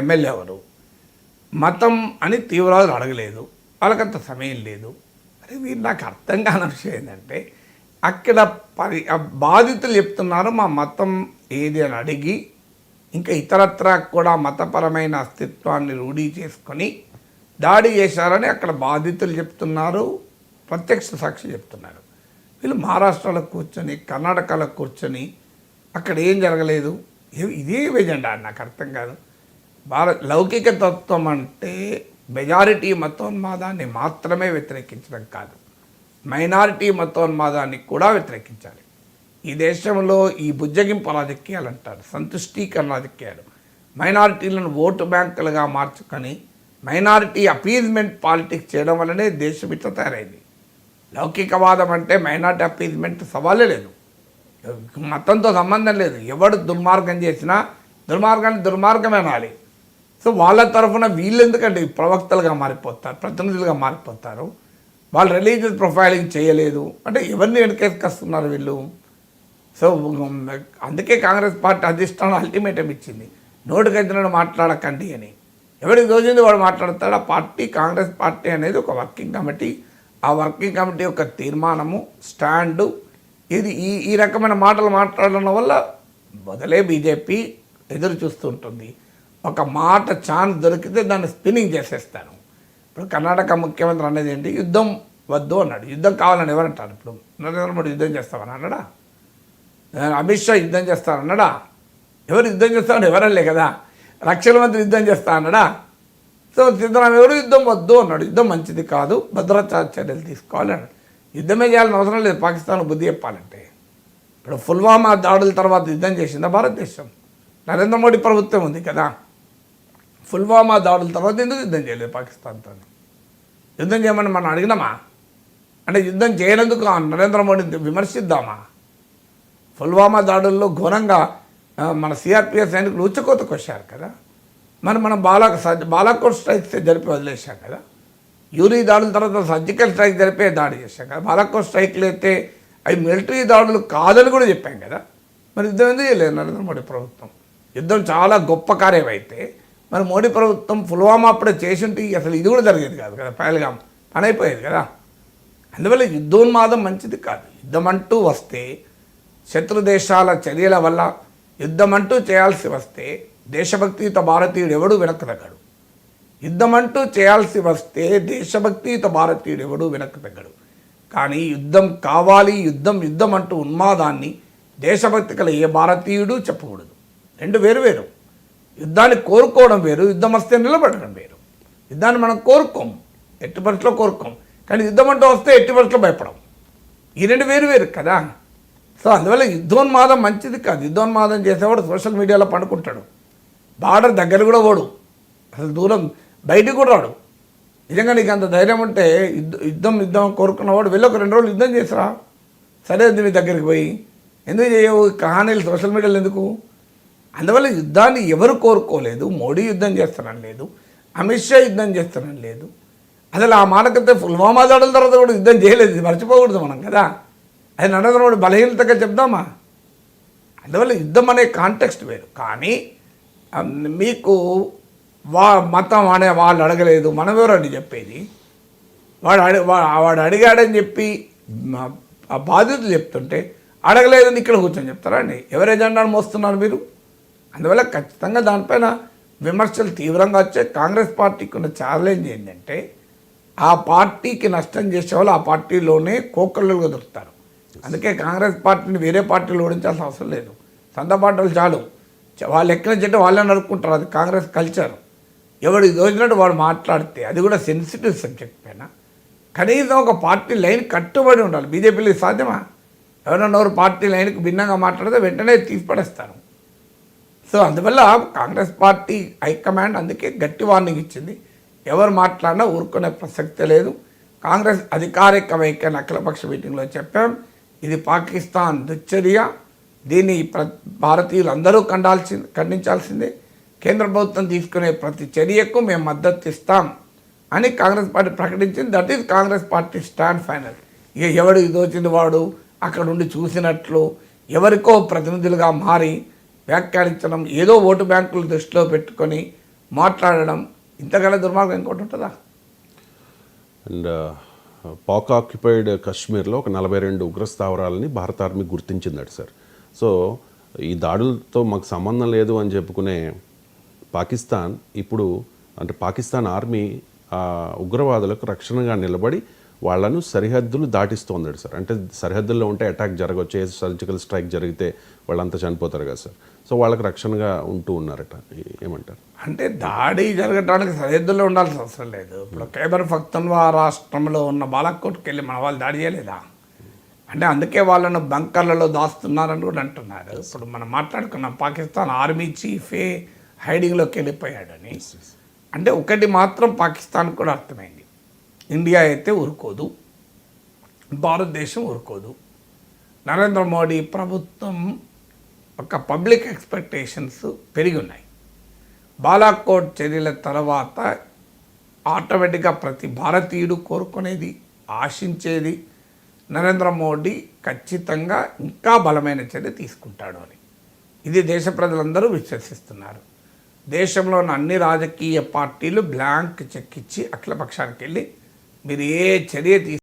MLA ఎవరు, మతం అని తీవ్రవాదులు అడగలేదు, వాళ్ళకంత సమయం లేదు. అరే వీరు నాకు అర్థం కాని విషయం ఏంటంటే అక్కడ బాధితులు చెప్తున్నారు మా మతం ఏది అని అడిగి ఇంకా ఇతరత్రా కూడా మతపరమైన అస్తిత్వాన్ని రూఢీ చేసుకొని దాడి చేశారని అక్కడ బాధితులు చెప్తున్నారు, ప్రత్యక్ష సాక్షి చెప్తున్నారు. వీళ్ళు మహారాష్ట్రలో కూర్చొని కర్ణాటకలో కూర్చొని అక్కడ ఏం జరగలేదు, ఇదే ఎజెండా నాకు అర్థం కాదు. లౌకిక తత్వం అంటే మెజారిటీ మతోన్మాదాన్ని మాత్రమే వ్యతిరేకించడం కాదు, మైనారిటీ మతోన్మాదాన్ని కూడా వ్యతిరేకించాలి. ఈ దేశంలో ఈ బుజ్జగింపు రాజకీయాలు అంటారు, సంతుష్టీకరణ రాజకీయాలు, మైనారిటీలను ఓటు బ్యాంకులుగా మార్చుకొని మైనారిటీ అపీజ్మెంట్ పాలిటిక్స్ చేయడం వల్లనే దేశం ఇట్లా తయారైంది. లౌకికవాదం అంటే మైనారిటీ అపీజ్మెంట్ సవాలే లేదు, మతంతో సంబంధం లేదు. ఎవడు దుర్మార్గం చేసినా దుర్మార్గాన్ని దుర్మార్గమే అనాలి. సో వాళ్ళ తరఫున వీళ్ళు ఎందుకంటే ప్రవక్తలుగా మారిపోతారు, ప్రతినిధులుగా మారిపోతారు. వాళ్ళు రిలీజియస్ ప్రొఫైలింగ్ చేయలేదు అంటే ఎవరిని వెనకేసుకొస్తున్నారు వీళ్ళు. సో అందుకే కాంగ్రెస్ పార్టీ అధిష్టానం అల్టిమేటం ఇచ్చింది, నోటికైతే మాట్లాడకండి అని. ఎవరికి దోచింది వాడు మాట్లాడతాడు. ఆ పార్టీ కాంగ్రెస్ పార్టీ అనేది ఒక వర్కింగ్ కమిటీ, ఆ వర్కింగ్ కమిటీ యొక్క తీర్మానము స్టాండు ఇది ఈ రకమైన మాటలు మాట్లాడడం వల్ల మొదలే బీజేపీ ఎదురు చూస్తుంటుంది. ఒక మాట ఛాన్స్ దొరికితే దాన్ని స్పిన్నింగ్ చేసేస్తాను. ఇప్పుడు కర్ణాటక ముఖ్యమంత్రి అనేది ఏంటి, యుద్ధం వద్దు అన్నాడు. యుద్ధం కావాలని ఎవరంటారు? ఇప్పుడు నరేంద్ర మోడీ యుద్ధం చేస్తామని అన్నాడా? అమిత్ షా యుద్ధం చేస్తానన్నాడా? ఎవరు యుద్ధం చేస్తామని ఎవరలే కదా. రక్షణ మంత్రి యుద్ధం చేస్తా అన్నాడా? సో సిద్ధరామయ్య ఎవరు యుద్ధం వద్దు అన్నాడు. యుద్ధం మంచిది కాదు, భద్రతా చర్యలు తీసుకోవాలి అన్నాడు. యుద్ధమే చేయాలని అవసరం లేదు పాకిస్తాన్ బుద్ధి చెప్పాలంటే. ఇప్పుడు పుల్వామా దాడుల తర్వాత యుద్ధం చేసిందా భారతదేశం? నరేంద్ర మోడీ ప్రభుత్వం ఉంది కదా. పుల్వామా దాడుల తర్వాత ఎందుకు యుద్ధం చేయలేదు పాకిస్తాన్తో? యుద్ధం చేయమని మనం అడిగినామా? అంటే యుద్ధం చేయనందుకు నరేంద్ర మోడీని విమర్శిద్దామా? పుల్వామా దాడుల్లో ఘోరంగా మన సిఆర్పిఎఫ్ సైనికులు ఉచ్చకోతకు వచ్చారు కదా. మనం బాలాకోట్ స్ట్రైక్స్ జరిపి వదిలేసాం కదా. యూరీ దాడుల తర్వాత సర్జికల్ స్ట్రైక్ జరిపే దాడి చేశాం కదా. బాలాకోట్ స్ట్రైక్లు అయితే అవి మిలిటరీ దాడులు కాదని కూడా చెప్పాం కదా. మరి యుద్ధం ఎందుకు చేయలేదు నరేంద్ర మోడీ ప్రభుత్వం? యుద్ధం చాలా గొప్ప కార్యం అయితే మరి మోడీ ప్రభుత్వం పుల్వామా అప్పుడే చేసింటే అసలు ఇది కూడా జరిగేది కాదు కదా, పైలుగా పని అయిపోయేది కదా. అందువల్ల యుద్ధోన్మాదం మంచిది కాదు. యుద్ధం అంటూ వస్తే శత్రు దేశాల చర్యల వల్ల యుద్ధం అంటూ చేయాల్సి వస్తే దేశభక్తియుత భారతీయుడు ఎవడూ వెనక్కి తగ్గడు. యుద్ధం అంటూ చేయాల్సి వస్తే దేశభక్తియుత భారతీయుడు ఎవడూ వెనక్కి తగ్గడు. కానీ యుద్ధం కావాలి, యుద్ధం అంటూ ఉన్మాదాన్ని దేశభక్తి కల ఏ భారతీయుడు చెప్పకూడదు. రెండు వేరు వేరు. యుద్ధాన్ని కోరుకోవడం వేరు, యుద్ధం వస్తే నిలబడడం వేరు. యుద్ధాన్ని మనం కోరుకోం, ఎట్టి పరిస్థితిలో కోరుకోం. కానీ యుద్ధం అంటూ వస్తే ఎట్టి పరిస్థితిలో భయపడం. ఈ రెండు వేరు వేరు కదా. సో అందువల్ల యుద్ధోన్మాదం మంచిది కాదు. యుద్ధోన్మాదం చేసేవాడు సోషల్ మీడియాలో పండుకుంటాడు, బార్డర్ దగ్గర కూడా పోడు, అసలు దూరం బయటికి కూడా రాడు. నిజంగా నీకు అంత ధైర్యం ఉంటే యుద్ధం కోరుకున్నవాడు వెళ్ళి ఒక 2 రోజులు యుద్ధం చేసిరా, సరే అది మీ దగ్గరికి పోయి. ఎందుకు చేయవు కహానీలు సోషల్ మీడియాలో ఎందుకు? అందువల్ల యుద్ధాన్ని ఎవరు కోరుకోలేదు. మోడీ యుద్ధం చేస్తానని లేదు, అమిత్ షా యుద్ధం చేస్తానని లేదు. అసలు ఆ మాటకైతే పుల్వామా దాడుల తర్వాత కూడా యుద్ధం చేయలేదు, ఇది మర్చిపోకూడదు మనం కదా. అది నరేంద్ర మోడీ బలహీనతగా చెప్దామా? అందువల్ల యుద్ధం అనే కాంటెక్స్ట్ వేరు. కానీ మీకు మతం అనే వాళ్ళు అడగలేదు, మనం ఎవరండి చెప్పేది? వాడు అడిగాడని చెప్పి ఆ బాధ్యతలు చెప్తుంటే అడగలేదని ఇక్కడ కూర్చొని చెప్తారా అండి? ఎవరి ఎజెండాను మోస్తున్నారు మీరు? అందువల్ల ఖచ్చితంగా దానిపైన విమర్శలు తీవ్రంగా వచ్చాయి. కాంగ్రెస్ పార్టీకి ఉన్న ఛాలెంజ్ ఏంటంటే ఆ పార్టీకి నష్టం చేసేవాళ్ళు ఆ పార్టీలోనే కోకళ్ళుగా దొరుకుతారు. అందుకే కాంగ్రెస్ పార్టీని వేరే పార్టీలు ఓడించాల్సిన అవసరం లేదు. సొంత పార్టీలు చాలు, వాళ్ళు ఎక్కడ చెట్టు వాళ్ళే నడుపుకుంటారు. అది కాంగ్రెస్ కల్చర్. ఎవడు దోచినట్టు వాడు మాట్లాడితే, అది కూడా సెన్సిటివ్ సబ్జెక్ట్ పైన కనీసం ఒక పార్టీ లైన్ కట్టుబడి ఉండాలి. బీజేపీలో సాధ్యమా? ఎవరన్నా పార్టీ లైన్కి భిన్నంగా మాట్లాడితే వెంటనే తీసిపడేస్తారు. సో అందువల్ల కాంగ్రెస్ పార్టీ హైకమాండ్ అందుకే గట్టి వార్నింగ్ ఇచ్చింది. ఎవరు మాట్లాడినా ఊరుకునే ప్రసక్తే లేదు. కాంగ్రెస్ అధికారిక వైఖరి అఖిలపక్ష మీటింగ్లో చెప్పాం, ఇది పాకిస్తాన్ దుశ్చర్య, దీన్ని భారతీయులు అందరూ ఖండించాల్సిందే. కేంద్ర ప్రభుత్వం తీసుకునే ప్రతి చర్యకు మేము మద్దతు ఇస్తాం అని కాంగ్రెస్ పార్టీ ప్రకటించింది. That is Congress party stand final. ఇక ఎవడు దోచింది వాడు అక్కడ ఉండి చూసినట్లు ఎవరికో ప్రతినిధులుగా మారి వ్యాఖ్యానించడం, ఏదో ఓటు బ్యాంకులు దృష్టిలో పెట్టుకొని మాట్లాడడం ఇంతకన్నా దుర్మార్గం ఇంకోటి ఉంటుందా? అండ్ పాక్ ఆక్యుపైడ్ కాశ్మీర్లో ఒక 42 ఉగ్రస్థావరాలని భారత ఆర్మీ గుర్తించిందట సార్. సో ఈ దాడులతో మాకు సంబంధం లేదు అని చెప్పుకునే పాకిస్తాన్ ఇప్పుడు అంటే పాకిస్తాన్ ఆర్మీ ఆ ఉగ్రవాదులకు రక్షణగా నిలబడి వాళ్ళను సరిహద్దులు దాటిస్తోందట సార్. అంటే సరిహద్దుల్లో ఉంటే అటాక్ జరగవచ్చు, సర్జికల్ స్ట్రైక్ జరిగితే వాళ్ళంతా చనిపోతారు కదా సార్. సో వాళ్ళకి రక్షణగా ఉంటూ ఉన్నారట. ఏమంటారు? అంటే దాడి జరగడానికి సరిహద్దుల్లో ఉండాల్సిన అవసరం లేదు. ఇప్పుడు ఖైబర్ పఖ్తూన్ఖ్వా రాష్ట్రంలో ఉన్న బాలాకోట్కి వెళ్ళి మన వాళ్ళు దాడి చేయలేదా? అంటే అందుకే వాళ్ళను బంకర్లలో దాస్తున్నారని కూడా అంటున్నారు. ఇప్పుడు మనం మాట్లాడుకున్నాం పాకిస్తాన్ ఆర్మీ చీఫే హైడింగ్లోకి వెళ్ళిపోయాడని. అంటే ఒకటి మాత్రం పాకిస్తాన్ కూడా అర్థమైంది, ఇండియా అయితే ఊరుకోదు, భారతదేశం ఊరుకోదు. నరేంద్ర మోడీ ప్రభుత్వం ఒక పబ్లిక్ ఎక్స్పెక్టేషన్స్ పెరిగి ఉన్నాయి. బాలాకోట్ చర్యల తర్వాత ఆటోమేటిక్గా ప్రతి భారతీయుడు కోరుకునేది, ఆశించేది నరేంద్ర మోడీ ఖచ్చితంగా ఇంకా బలమైన చర్య తీసుకుంటాడు అని. ఇది దేశ ప్రజలందరూ విశ్వసిస్తున్నారు. దేశంలో ఉన్న అన్ని రాజకీయ పార్టీలు బ్లాంక్ చెక్ ఇచ్చి అఖిలపక్షానికి వెళ్ళి మీరు ఏ చర్య